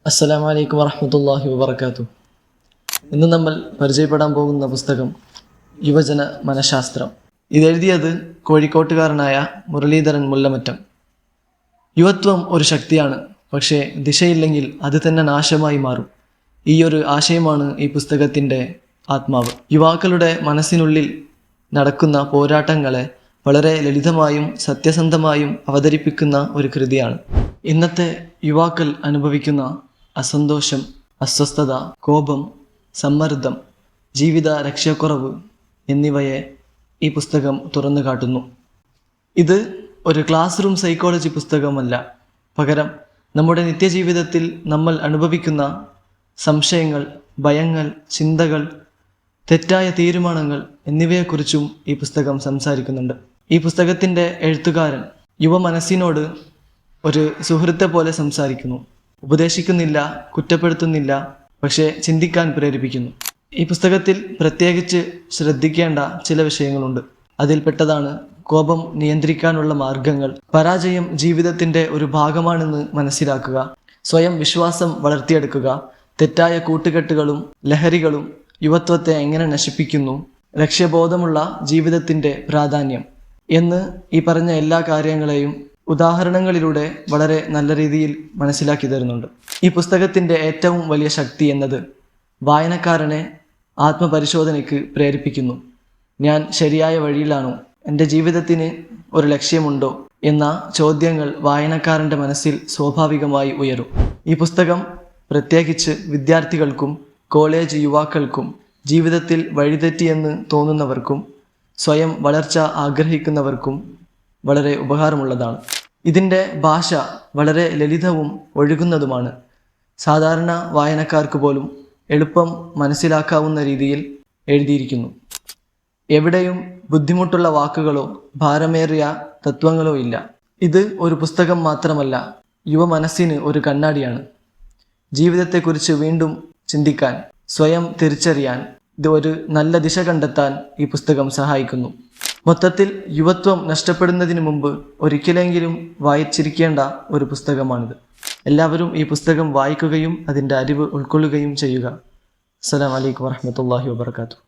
അസ്സലാമു അലൈക്കും വറഹ്മത്തുള്ളാഹി വബറകാതുഹു. ഇന്ന് നമ്മൾ പരിചയപ്പെടാൻ പോകുന്ന പുസ്തകം യുവജന മനഃശാസ്ത്രം. ഇതെഴുതിയത് കോഴിക്കോട്ടുകാരനായ മുരളീധരൻ മുല്ലമറ്റം. യുവത്വം ഒരു ശക്തിയാണ്, പക്ഷേ ദിശയില്ലെങ്കിൽ അത് തന്നെ നാശമായി മാറും. ഈ ഒരു ആശയമാണ് ഈ പുസ്തകത്തിൻ്റെ ആത്മാവ്. യുവാക്കളുടെ മനസ്സിനുള്ളിൽ നടക്കുന്ന പോരാട്ടങ്ങളെ വളരെ ലളിതമായും സത്യസന്ധമായും അവതരിപ്പിക്കുന്ന ഒരു കൃതിയാണ്. ഇന്നത്തെ യുവാക്കൾ അനുഭവിക്കുന്ന അസന്തോഷം, അസ്വസ്ഥത, കോപം, സമ്മർദ്ദം, ജീവിത ലക്ഷ്യക്കുറവ് എന്നിവയെ ഈ പുസ്തകം തുറന്നു കാട്ടുന്നു. ഇത് ഒരു ക്ലാസ് റൂം സൈക്കോളജി പുസ്തകമല്ല, പകരം നമ്മുടെ നിത്യജീവിതത്തിൽ നമ്മൾ അനുഭവിക്കുന്ന സംശയങ്ങൾ, ഭയങ്ങൾ, ചിന്തകൾ, തെറ്റായ തീരുമാനങ്ങൾ എന്നിവയെക്കുറിച്ചും ഈ പുസ്തകം സംസാരിക്കുന്നുണ്ട്. ഈ പുസ്തകത്തിൻ്റെ എഴുത്തുകാരൻ യുവ മനസ്സിനോട് ഒരു സുഹൃത്തെ പോലെ സംസാരിക്കുന്നു. ഉപദേശിക്കുന്നില്ല, കുറ്റപ്പെടുത്തുന്നില്ല, പക്ഷേ ചിന്തിക്കാൻ പ്രേരിപ്പിക്കുന്നു. ഈ പുസ്തകത്തിൽ പ്രത്യേകിച്ച് ശ്രദ്ധിക്കേണ്ട ചില വിഷയങ്ങളുണ്ട്. അതിൽപ്പെട്ടതാണ് കോപം നിയന്ത്രിക്കാനുള്ള മാർഗങ്ങൾ, പരാജയം ജീവിതത്തിൻ്റെ ഒരു ഭാഗമാണെന്ന് മനസ്സിലാക്കുക, സ്വയം വിശ്വാസം വളർത്തിയെടുക്കുക, തെറ്റായ കൂട്ടുകെട്ടുകളും ലഹരികളും യുവത്വത്തെ എങ്ങനെ നശിപ്പിക്കുന്നു, ലക്ഷ്യബോധമുള്ള ജീവിതത്തിൻ്റെ പ്രാധാന്യം എന്ന് ഈ പറഞ്ഞ എല്ലാ കാര്യങ്ങളെയും ഉദാഹരണങ്ങളിലൂടെ വളരെ നല്ല രീതിയിൽ മനസ്സിലാക്കി തരുന്നുണ്ട്. ഈ പുസ്തകത്തിൻ്റെ ഏറ്റവും വലിയ ശക്തി എന്നത് വായനക്കാരനെ ആത്മപരിശോധനയ്ക്ക് പ്രേരിപ്പിക്കുന്നു. ഞാൻ ശരിയായ വഴിയിലാണോ? എൻ്റെ ജീവിതത്തിന് ഒരു ലക്ഷ്യമുണ്ടോ എന്ന ചോദ്യങ്ങൾ വായനക്കാരൻ്റെ മനസ്സിൽ സ്വാഭാവികമായി ഉയരും. ഈ പുസ്തകം പ്രത്യേകിച്ച് വിദ്യാർത്ഥികൾക്കും കോളേജ് യുവാക്കൾക്കും ജീവിതത്തിൽ വഴിതെറ്റിയെന്ന് തോന്നുന്നവർക്കും സ്വയം വളർച്ച ആഗ്രഹിക്കുന്നവർക്കും വളരെ ഉപകാരമുള്ളതാണ്. ഇതിൻ്റെ ഭാഷ വളരെ ലളിതവും ഒഴുകുന്നതുമാണ്. സാധാരണ വായനക്കാർക്ക് പോലും എളുപ്പം മനസ്സിലാക്കാവുന്ന രീതിയിൽ എഴുതിയിരിക്കുന്നു. എവിടെയും ബുദ്ധിമുട്ടുള്ള വാക്കുകളോ ഭാരമേറിയ തത്വങ്ങളോ ഇല്ല. ഇത് ഒരു പുസ്തകം മാത്രമല്ല, യുവ മനസ്സിന് ഒരു കണ്ണാടിയാണ്. ജീവിതത്തെക്കുറിച്ച് വീണ്ടും ചിന്തിക്കാൻ, സ്വയം തിരിച്ചറിയാൻ, ഇത് ഒരു നല്ല ദിശ കണ്ടെത്താൻ ഈ പുസ്തകം സഹായിക്കുന്നു. മൊത്തത്തിൽ യുവത്വം നഷ്ടപ്പെടുന്നതിന് മുമ്പ് ഒരിക്കലെങ്കിലും വായിച്ചിരിക്കേണ്ട ഒരു പുസ്തകമാണിത്. എല്ലാവരും ഈ പുസ്തകം വായിക്കുകയും അതിൻ്റെ അറിവ് ഉൾക്കൊള്ളുകയും ചെയ്യുക. അസ്സലാമു അലൈക്കും വറഹ്മത്തുള്ളാഹി വബറകാതുഹു.